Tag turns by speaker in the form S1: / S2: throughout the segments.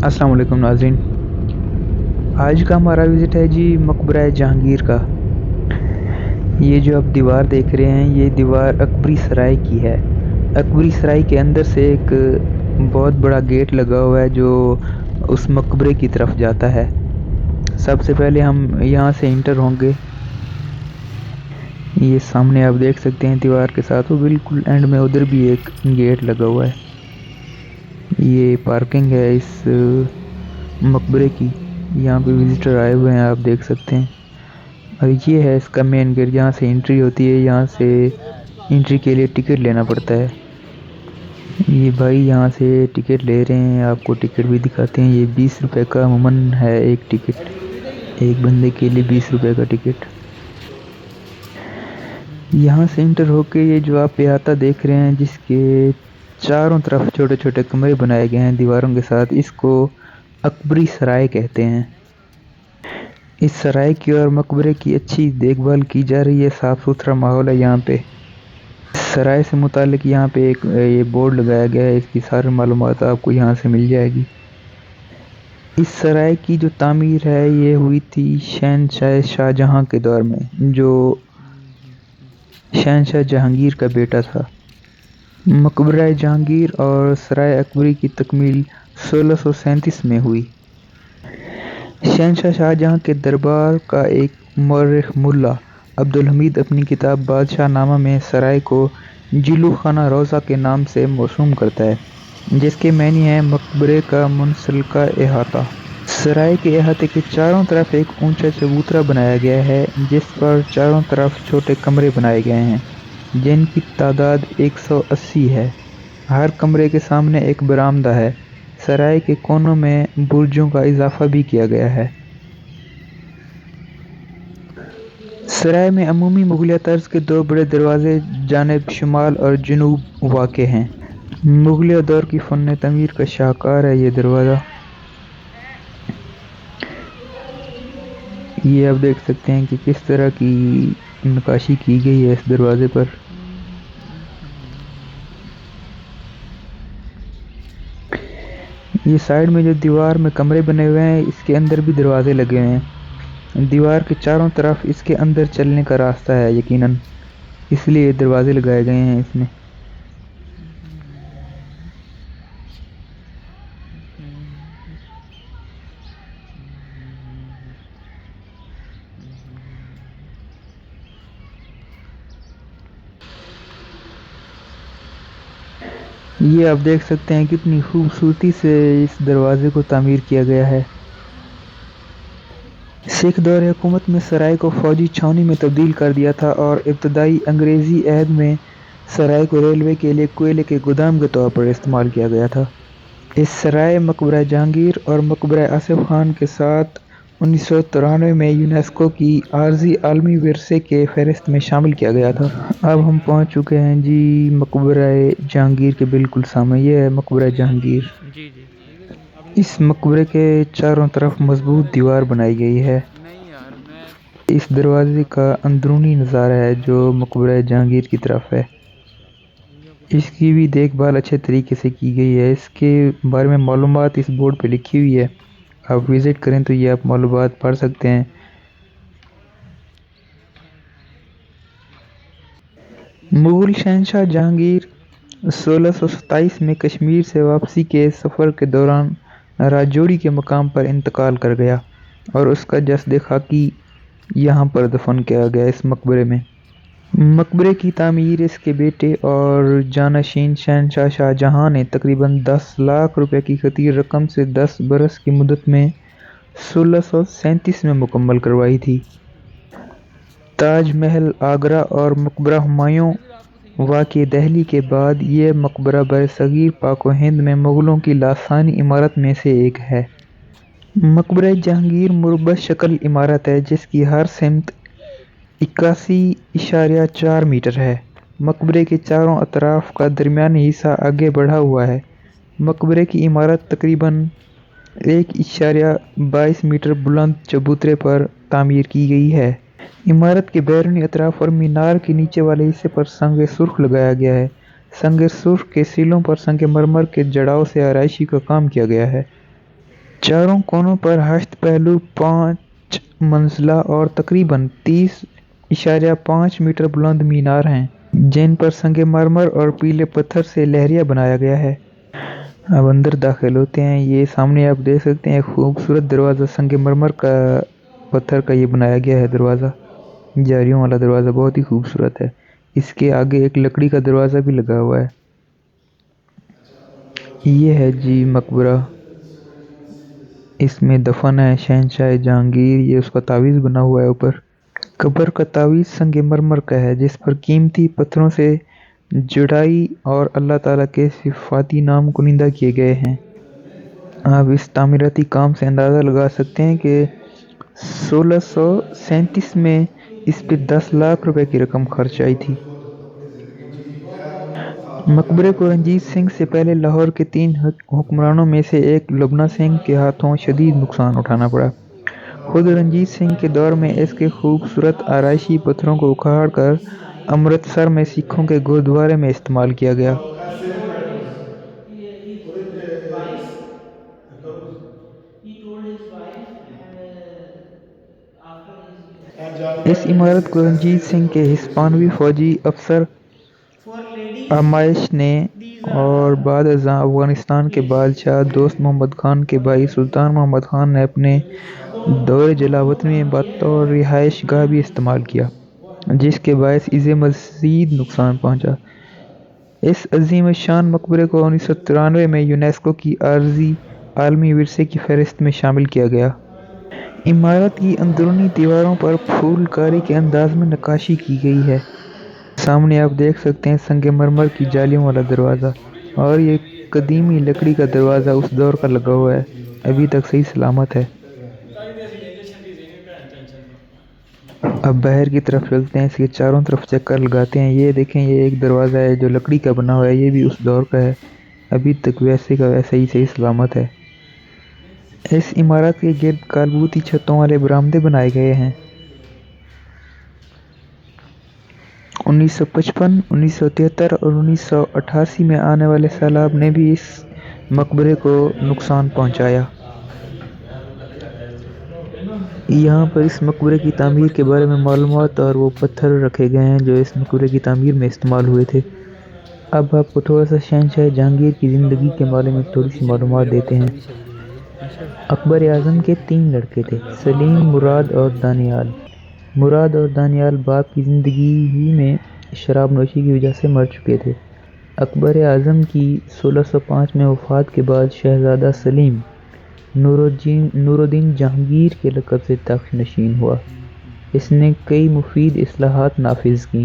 S1: अस्सलाम वालेकुम नाज़रीन। आज का हमारा विज़िट है जी मकबरा जहांगीर का। ये जो आप दीवार देख रहे हैं, ये दीवार अकबरी सराय की है। अकबरी सराय के अंदर से एक बहुत बड़ा गेट लगा हुआ है जो उस मकबरे की तरफ जाता है। सबसे पहले हम यहाँ से इंटर होंगे। ये सामने आप देख सकते हैं दीवार के साथ, वो बिल्कुल एंड में उधर भी एक गेट लगा हुआ है। ये पार्किंग है इस मकबरे की। यहाँ पे विजिटर आए हुए हैं, आप देख सकते हैं। और ये है इसका मेन गेट, यहाँ से एंट्री होती है। यहाँ से एंट्री के लिए टिकट लेना पड़ता है। ये भाई यहाँ से टिकट ले रहे हैं, आपको टिकट भी दिखाते हैं। ये 20 रुपए का अमूमन है एक टिकट, एक बंदे के लिए 20 रुपए का टिकट। यहाँ से इंटर होके ये जो आप अहाता देख रहे हैं, जिसके चारों तरफ छोटे छोटे कमरे बनाए गए हैं दीवारों के साथ, इसको अकबरी सराय कहते हैं। इस सराय की और मकबरे की अच्छी देखभाल की जा रही है, साफ़ सुथरा माहौल है यहाँ पे। सराय से मुतालिक यहाँ पे एक ये बोर्ड लगाया गया है, इसकी सारी मालूमात आपको यहाँ से मिल जाएगी। इस सराय की जो तामीर है ये हुई थी शहनशाह शाहजहां के दौर में, जो शहनशाह जहांगीर का बेटा था। मकबरा जहांगीर और सराय अकबरी की तकमील 1637 में हुई। शहनशाह शाहजहां के दरबार का एक मौरख मुल्ला अब्दुल हमीद अपनी किताब बादशाह नामा में सराय को जिलू खाना रोज़ा के नाम से मौसूम करता है, जिसके मानी है मकबरे का मुनसलका अहाता। सराय के अहाते के चारों तरफ एक ऊंचा चबूतरा बनाया गया है, जिस पर चारों तरफ छोटे कमरे बनाए गए हैं, जिनकी तादाद 180 है। हर कमरे के सामने एक बरामदा है। सराय के कोनों में बुर्जों का इजाफा भी किया गया है। सराय में अमूमी मुगलिया तर्ज के दो बड़े दरवाजे जानिब शुमाल और जनूब वाक़े हैं। मुगलिया दौर की फन तमीर का शाहकार है ये दरवाज़ा। ये आप देख सकते हैं कि किस तरह की नक्काशी की गई है इस दरवाजे पर। ये साइड में जो दीवार में कमरे बने हुए हैं, इसके अंदर भी दरवाजे लगे हुए हैं। दीवार के चारों तरफ इसके अंदर चलने का रास्ता है यकीनन, इसलिए दरवाजे लगाए गए हैं इसमें। ये आप देख सकते हैं कितनी खूबसूरती से इस दरवाजे को तामीर किया गया है। सिख दौर हुकूमत में सराय को फौजी छावनी में तब्दील कर दिया था और इब्तदाई अंग्रेज़ी अहद में सराय को रेलवे के लिए कोयले के गोदाम के तौर पर इस्तेमाल किया गया था। इस सराय मकबरा जहांगीर और मकबरा आसिफ खान के साथ 1993 में यूनेस्को की आर्जी आलमी विरसे के फहरिस्त में शामिल किया गया था। अब हम पहुंच चुके हैं जी मकबरा जहांगीर के बिल्कुल सामने। ये है मकबरा जहांगीर। इस मकबरे के चारों तरफ मजबूत दीवार बनाई गई है। इस दरवाजे का अंदरूनी नज़ारा है जो मकबरा जहांगीर की तरफ है। इसकी भी देखभाल अच्छे तरीके से की गई है। इसके बारे में मालूमात इस बोर्ड पे लिखी हुई है, आप विज़िट करें तो ये आप मालूमात पढ़ सकते हैं। मुग़ल शहनशाह जहांगीर 1627 में कश्मीर से वापसी के सफ़र के दौरान राजौरी के मकाम पर इंतकाल कर गया और उसका जस्द खाकी यहाँ पर दफन किया गया इस मकबरे में। मकबरे की तामीर इसके बेटे और जानशीन शहनशाह शाहजहां ने तकरीबन 10 लाख रुपए की खतीर रकम से 10 बरस की मुद्दत में 1637 में मुकम्मल करवाई थी। ताज महल आगरा और मकबरा हुमायूं वाक़ई दहली के बाद ये मकबरा बरसगीर पाक व हिंद में मुग़लों की लासानी इमारत में से एक है। मकबरा जहांगीर मुरबा शक्ल इमारत है जिसकी हर सिमत 81.4 मीटर है। मकबरे के चारों अतराफ का दरमियानी हिस्सा आगे बढ़ा हुआ है। मकबरे की इमारत तकरीबन 1.22 मीटर बुलंद चबूतरे पर तामीर की गई है। इमारत के बैरूनी अतराफ और मीनार के नीचे वाले हिस्से पर संग सुर्ख लगाया गया है। संग सुर्ख के सीलों पर संगमरमर के जड़ाव से आराइशी का काम किया गया है। चारों कोनों पर हस्त पहलू 5 मंजिला और तकरीबन 30.5 मीटर बुलंद मीनार हैं, जिन पर संगमरमर और पीले पत्थर से लहरिया बनाया गया है। अब अंदर दाखिल होते हैं। ये सामने आप देख सकते हैं खूबसूरत दरवाज़ा, संगमरमर का पत्थर का ये बनाया गया है दरवाज़ा, जालियों वाला दरवाज़ा बहुत ही खूबसूरत है। इसके आगे एक लकड़ी का दरवाज़ा भी लगा हुआ है। ये है जी मकबरा, इसमें दफन है शहंशाह जहांगीर। ये उसका तावीज़ बना हुआ है ऊपर। कब्र का तावीज़ संगमरमर का है, जिस पर कीमती पत्थरों से जुड़ाई और अल्लाह ताला के सिफाती नाम कुनिंदा किए गए हैं। आप इस तामीराती काम से अंदाज़ा लगा सकते हैं कि 1637 में इस पे 10 लाख रुपए की रकम खर्च आई थी। मकबरे को रंजीत सिंह से पहले लाहौर के 3 हुक्मरानों में से एक लुबना सिंह के हाथों शदीद नुकसान उठाना पड़ा। खुद रंजीत सिंह के दौर में इसके खूबसूरत आराइशी पत्थरों को उखाड़ कर अमृतसर में सिखों के गुरुद्वारे में इस्तेमाल किया गया।
S2: He told his wife. He told his wife, and after his
S1: इस इमारत को रंजीत सिंह के हिस्पानवी फौजी अफसर
S2: for ladies,
S1: आमाइश ने
S2: these are
S1: और
S2: the
S1: बाद अज़ां अफगानिस्तान के बादशाह दोस्त मोहम्मद खान के भाई सुल्तान मोहम्मद खान ने अपने दौरे जलावतनी में बतौर रिहाइश गाह भी इस्तेमाल किया, जिसके बायस इसे मज़ीद नुकसान पहुंचा। इस अजीम शान मकबरे को 1993 में यूनेस्को की आलमी विरसे की फहरिस्त में शामिल किया गया। इमारत की अंदरूनी दीवारों पर फूलकारी के अंदाज में नक्काशी की गई है। सामने आप देख सकते हैं संगमरमर की जालियों वाला दरवाज़ा, और ये कदीमी लकड़ी का दरवाज़ा उस दौर का लगा हुआ है, अभी तक सही सलामत है। अब बाहर की तरफ चलते हैं, इसके चारों तरफ चक्कर लगाते हैं। ये देखें, ये एक दरवाज़ा है जो लकड़ी का बना हुआ है, ये भी उस दौर का है, अभी तक वैसे का वैसा ही सही सलामत है। इस इमारत के गिर्द कालबूती छतों वाले बरामदे बनाए गए हैं। 1955, 1973 और 1988 में आने वाले सैलाब ने भी इस मकबरे को नुकसान पहुंचाया। यहाँ पर इस मकबरे की तामीर के बारे में मालूमात और वो पत्थर रखे गए हैं जो इस मकबरे की तामीर में इस्तेमाल हुए थे। अब आपको थोड़ा सा शहंशाह जहांगीर की ज़िंदगी के बारे में थोड़ी सी मालूमात देते हैं। अकबर आज़म के 3 लड़के थे, सलीम, मुराद और दानियाल। मुराद और दानियाल बाप की ज़िंदगी ही में शराब नोशी की वजह से मर चुके थे। अकबर आज़म की 1605 में वफ़ात के बाद शहज़ादा सलीम नूरुद्दीन जहांगीर के लक़ब से तख्त नशीन हुआ। इसने कई मुफीद इस्लाहात नाफिज की,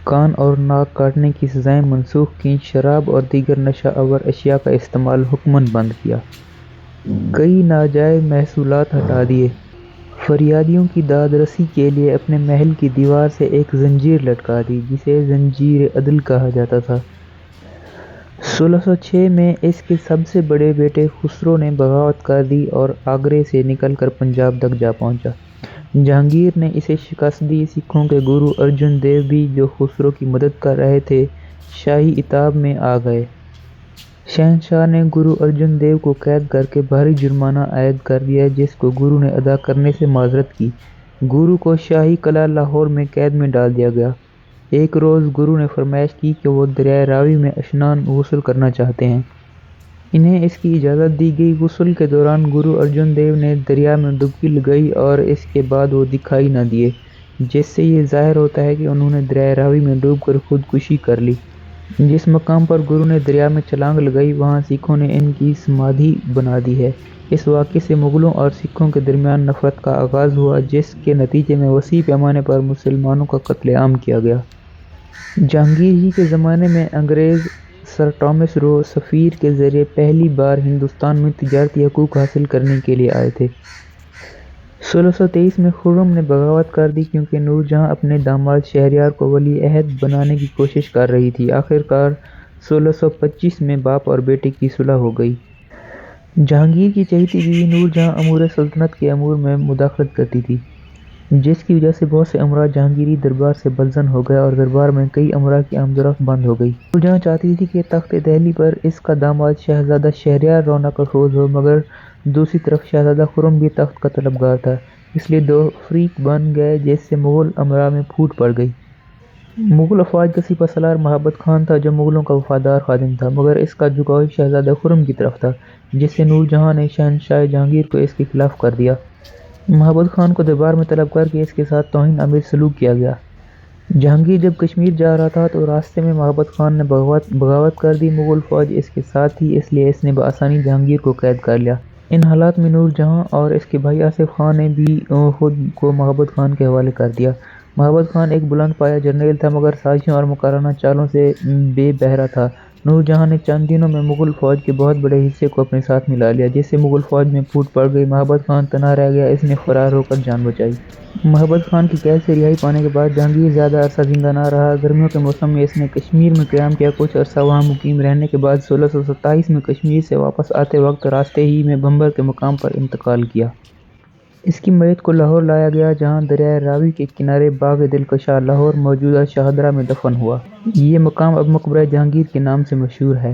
S1: कान और नाक काटने की सज़ाएं मनसूख की, शराब और दीगर नशा आवर अशिया का इस्तेमाल हुक्मन बंद किया, कई नाजायज़ महसूलात हटा दिए, फरियादियों की दाद रसी के लिए अपने महल की दीवार से एक जंजीर लटका दी जिसे जंजीर अदल कहा जाता था। 1606 में इसके सबसे बड़े बेटे खुसरो ने बगावत कर दी और आगरे से निकलकर पंजाब तक जा पहुंचा। जहांगीर ने इसे शिकस्त दी। सिखों के गुरु अर्जुन देव भी, जो खुसरो की मदद कर रहे थे, शाही इताब में आ गए। शहंशाह ने गुरु अर्जुन देव को कैद करके भारी जुर्माना आयद कर दिया, जिसको गुरु ने अदा करने से माजरत की। गुरु को शाही कला लाहौर में कैद में डाल दिया गया। एक रोज़ गुरु ने फरमाइश की कि वो दरिया रावी में स्नान गुस्ल करना चाहते हैं। इन्हें इसकी इजाज़त दी गई। गुस्ल के दौरान गुरु अर्जुन देव ने दरिया में डुबकी लगाई और इसके बाद वो दिखाई न दिए, जिससे ये ज़ाहिर होता है कि उन्होंने दरिया रावी में डूबकर खुदकुशी कर ली। जिस मकाम पर गुरु ने दरिया में छलांग लगाई, वहाँ सिखों ने इनकी समाधि बना दी है। इस वाक़े से मुग़लों और सिखों के दरमियान नफ़रत का आगाज़ हुआ, जिसके नतीजे में वसी पैमाने पर मुसलमानों का कत्लेआम किया गया। जहांगीर ही के ज़माने में अंग्रेज़ सर टॉमस रो सफ़ीर के ज़रिए पहली बार हिंदुस्तान में तिजारती हकूक़ हासिल करने के लिए आए थे। 1623 में खुर्रम ने बगावत कर दी क्योंकि नूरजहाँ अपने दामाद शहरयार को वली अहद बनाने की कोशिश कर रही थी। आखिरकार 1625 में बाप और बेटे की सुलह हो गई। जहांगीर की चहेती बीवी नूरजहाँ अमूर सल्तनत के अमूर में मुदाखलत करती थी। جس کی وجہ سے بہت سے امراء جہانگیری دربار سے بدظن ہو گئے اور دربار میں کئی امراء کی آمد و رفت بند ہو گئی۔ نور جہاں چاہتی تھی کہ تخت دہلی پر اس کا داماد شہزادہ شہریار رونق افروز ہو، مگر دوسری طرف شہزادہ خرم بھی تخت کا طلبگار تھا، اس لیے دو فریق بن گئے جس سے مغل امراء میں پھوٹ پڑ گئی۔ مغل افواج کا سپہ سالار مہابت خان تھا جو مغلوں کا وفادار خادم تھا، مگر اس کا جھکاؤ شہزادہ خرم کی طرف تھا، جس سے نور جہاں نے شہنشاہ جہانگیر کو اس کے خلاف کر دیا۔ مہابت خان کو دربار میں طلب کر کے اس کے ساتھ توہین آمیز سلوک کیا گیا۔ جہانگیر جب کشمیر جا رہا تھا تو راستے میں مہابت خان نے بغاوت کر دی، مغل فوج اس کے ساتھ تھی، اس لیے اس نے بآسانی جہانگیر کو قید کر لیا۔ ان حالات میں نور جہاں اور اس کے بھائی آصف خان نے بھی خود کو مہابت خان کے حوالے کر دیا۔ مہابت خان ایک بلند پایہ جرنیل تھا، مگر سازشوں اور مکرانہ چالوں سے بے بہرہ تھا۔ نور جہاں نے چند دنوں میں مغل فوج کے بہت بڑے حصے کو اپنے ساتھ ملا لیا، جس سے مغل فوج میں پھوٹ پڑ گئی۔ مہابت خان تنہا رہ گیا، اس نے فرار ہو کر جان بچائی۔ مہابت خان کی قید سے رہائی پانے کے بعد جہانگیر زیادہ عرصہ زندہ نہ رہا۔ گرمیوں کے موسم میں اس نے کشمیر میں قیام کیا، کچھ عرصہ وہاں مقیم رہنے کے بعد 1627 میں کشمیر سے واپس آتے وقت راستے ہی میں بھنبر کے مقام پر انتقال کیا۔ اس کی میت کو لاہور لایا گیا، جہاں دریائے راوی کے کنارے باغ دلکشا لاہور موجودہ شاہدرہ میں دفن ہوا۔ یہ مقام اب مقبرہ جہانگیر کے نام سے مشہور ہے۔